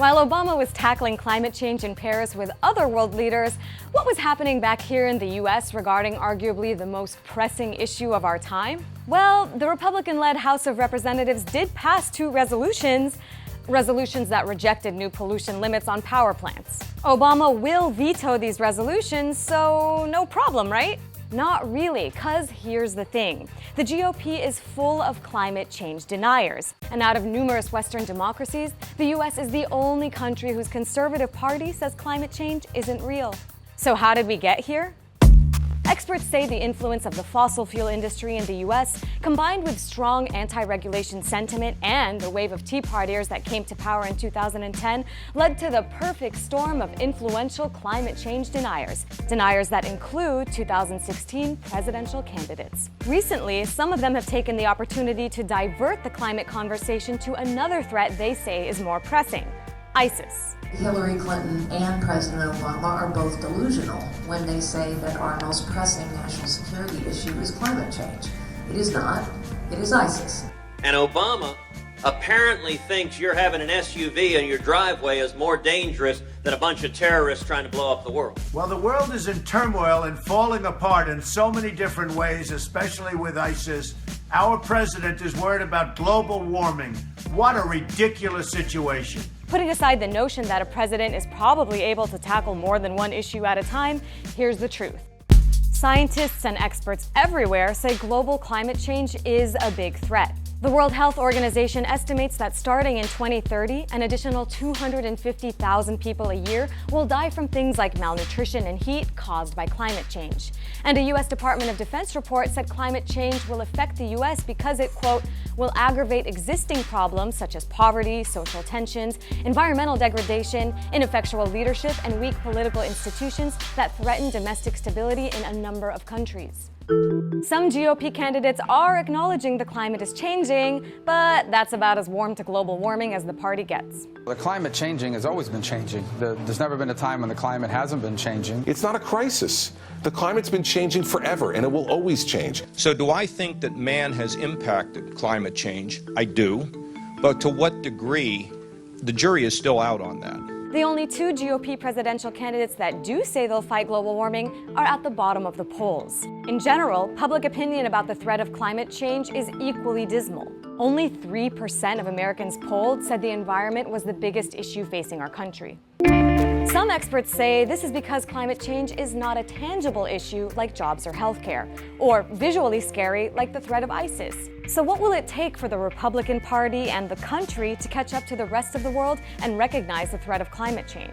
While Obama was tackling climate change in Paris with other world leaders, what was happening back here in the U.S. regarding arguably the most pressing issue of our time? Well, the Republican-led House of Representatives did pass two resolutions that rejected new pollution limits on power plants. Obama will veto these resolutions, so no problem, right? Not really, because here's the thing. The GOP is full of climate change deniers. And out of numerous Western democracies, the US is the only country whose conservative party says climate change isn't real. So how did we get here? Experts say the influence of the fossil fuel industry in the US, combined with strong anti-regulation sentiment and the wave of Tea Partiers that came to power in 2010, led to the perfect storm of influential climate change deniers. Deniers that include 2016 presidential candidates. Recently, some of them have taken the opportunity to divert the climate conversation to another threat they say is more pressing: ISIS. Hillary Clinton and President Obama are both delusional when they say that our most pressing national security issue is climate change. It is not. It is ISIS. And Obama apparently thinks you're having an SUV in your driveway is more dangerous than a bunch of terrorists trying to blow up the world. Well, the world is in turmoil and falling apart in so many different ways, especially with ISIS. Our president is worried about global warming. What a ridiculous situation. Putting aside the notion that a president is probably able to tackle more than one issue at a time, here's the truth. Scientists and experts everywhere say global climate change is a big threat. The World Health Organization estimates that starting in 2030, an additional 250,000 people a year will die from things like malnutrition and heat caused by climate change. And a U.S. Department of Defense report said climate change will affect the U.S. because it, quote, will aggravate existing problems such as poverty, social tensions, environmental degradation, ineffectual leadership, and weak political institutions that threaten domestic stability in a number of countries. Some GOP candidates are acknowledging the climate is changing, but that's about as warm to global warming as the party gets. The climate changing has always been changing. There's never been a time when the climate hasn't been changing. It's not a crisis. The climate's been changing forever, and it will always change. So do I think that man has impacted climate change? I do. But to what degree? The jury is still out on that. The only two GOP presidential candidates that do say they'll fight global warming are at the bottom of the polls. In general, public opinion about the threat of climate change is equally dismal. Only 3% of Americans polled said the environment was the biggest issue facing our country. Some experts say this is because climate change is not a tangible issue like jobs or healthcare, or visually scary like the threat of ISIS. So what will it take for the Republican Party and the country to catch up to the rest of the world and recognize the threat of climate change?